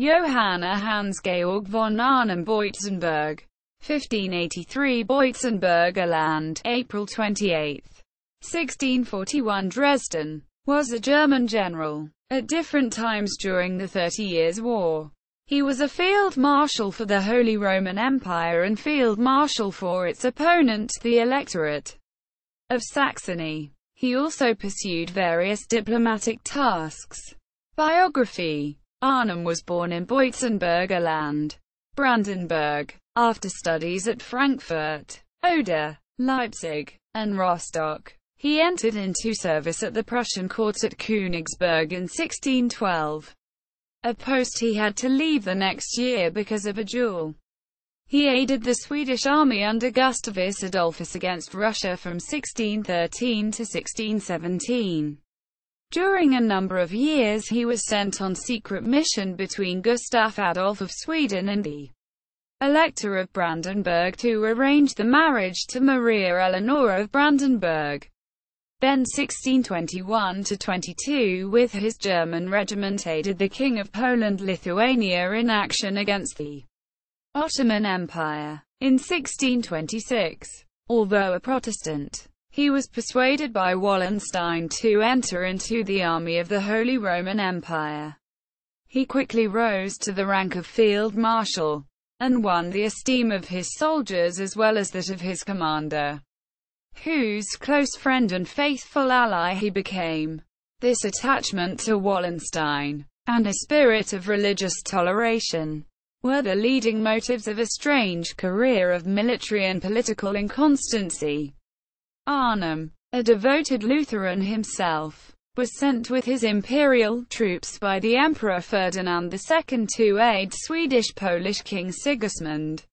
Johann Hans Georg von Arnim-Boitzenburg, 1583 Boitzenburger Land, April 28, 1641 Dresden, was a German general. At different times during the 30 Years' War, he was a Field Marshal for the Holy Roman Empire and Field Marshal for its opponent, the Electorate of Saxony. He also pursued various diplomatic tasks. Biography. Arnim was born in Boitzenburger Land, Brandenburg. After studies at Frankfurt, Oder, Leipzig, and Rostock, he entered into service at the Prussian court at Königsberg in 1612, a post he had to leave the next year because of a duel. He aided the Swedish army under Gustavus Adolphus against Russia from 1613 to 1617. During a number of years he was sent on secret mission between Gustav Adolf of Sweden and the Elector of Brandenburg to arrange the marriage to Maria Eleonora of Brandenburg. Then 1621–22 with his German regiment aided the King of Poland-Lithuania in action against the Ottoman Empire. In 1626, although a Protestant, he was persuaded by Wallenstein to enter into the army of the Holy Roman Empire. He quickly rose to the rank of Field Marshal, and won the esteem of his soldiers as well as that of his commander, whose close friend and faithful ally he became. This attachment to Wallenstein, and a spirit of religious toleration, were the leading motives of a strange career of military and political inconstancy. Arnim, a devoted Lutheran himself, was sent with his imperial troops by the Emperor Ferdinand II to aid Swedish-Polish King Sigismund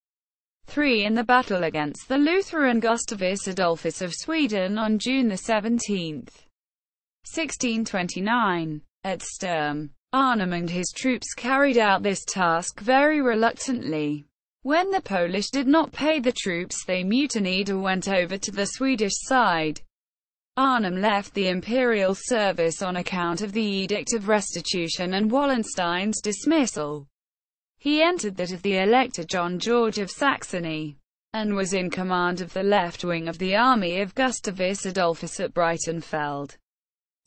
III in the battle against the Lutheran Gustavus Adolphus of Sweden on June 17, 1629. At Sturm, Arnim and his troops carried out this task very reluctantly. When the Polish did not pay the troops, they mutinied or went over to the Swedish side. Arnim left the imperial service on account of the Edict of Restitution and Wallenstein's dismissal. He entered that of the Elector John George of Saxony, and was in command of the left wing of the army of Gustavus Adolphus at Breitenfeld.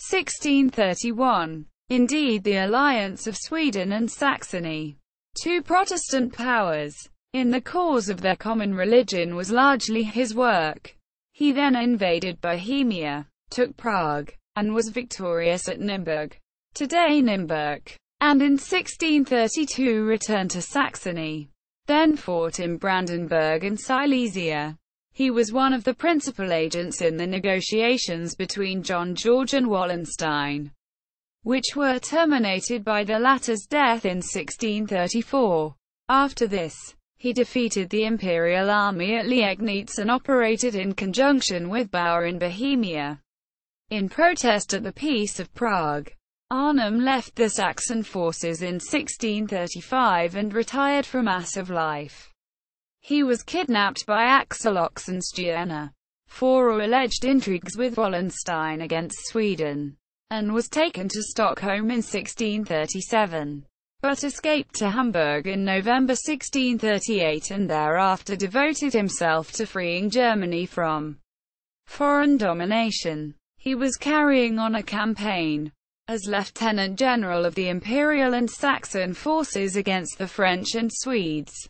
1631. Indeed, the alliance of Sweden and Saxony, two Protestant powers, in the cause of their common religion was largely his work. He then invaded Bohemia, took Prague, and was victorious at Nymburk, today Nymburk, and in 1632 returned to Saxony, then fought in Brandenburg and Silesia. He was one of the principal agents in the negotiations between John George and Wallenstein, which were terminated by the latter's death in 1634. After this, he defeated the imperial army at Liegnitz and operated in conjunction with Bauer in Bohemia. In protest at the Peace of Prague, Arnim left the Saxon forces in 1635 and retired from active life. He was kidnapped by Axel Oxenstierna for alleged intrigues with Wallenstein against Sweden, and was taken to Stockholm in 1637. But escaped to Hamburg in November 1638 and thereafter devoted himself to freeing Germany from foreign domination. He was carrying on a campaign as Lieutenant General of the Imperial and Saxon forces against the French and Swedes,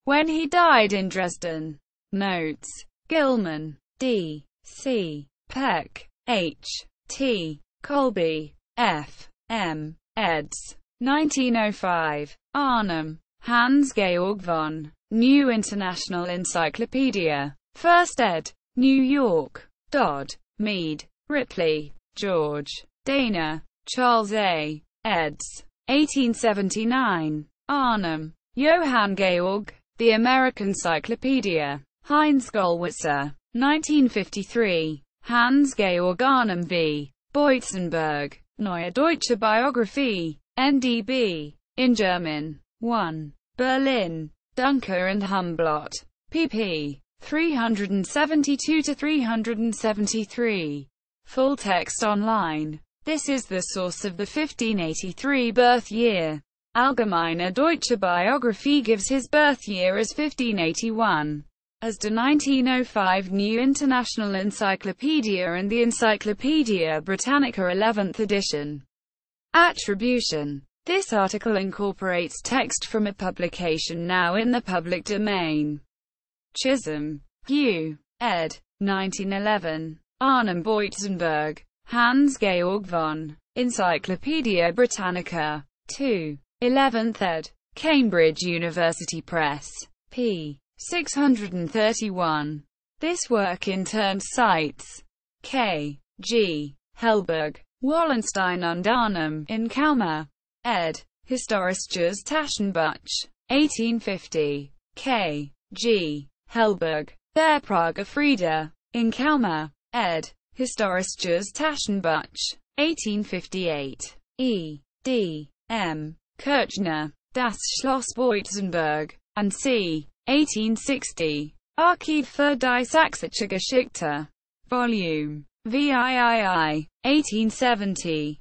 when he died in Dresden. Notes: Gilman, D. C. Peck, H. T. Colby, F. M. eds. 1905. Arnim, Hans Georg von. New International Encyclopedia. 1st ed. New York. Dodd, Mead, Ripley, George. Dana, Charles A. eds. 1879. Arnim, Johann Georg. The American Cyclopedia. Heinz Gollwitzer. 1953. Hans Georg Arnim v. Boitzenburg. Neue Deutsche Biographie. NDB. In German. 1. Berlin. Dunker and Humblot. pp. 372–373. Full text online. This is the source of the 1583 birth year. Allgemeine Deutsche Biographie gives his birth year as 1581. As the 1905 New International Encyclopedia and the Encyclopedia Britannica 11th edition. Attribution. This article incorporates text from a publication now in the public domain. Chisholm, Hugh, ed. 1911. Arnim-Boitzenburg. Hans Georg von Encyclopedia Britannica. 2. 11th ed. Cambridge University Press. p. 631. This work in turn cites K. G. Hellberg, Wallenstein und Arnim, in Kalmar. ed. Historisches Taschenbuch. 1850. K. G. Hellberg, Der Prager Friede, in Kalmar. ed. Historisches Taschenbuch. 1858. E. D. M. Kirchner, Das Schloss Boitzenburg, and c. 1860. Archiv für die Sächsische Geschichte. Volume. VIII. 1870.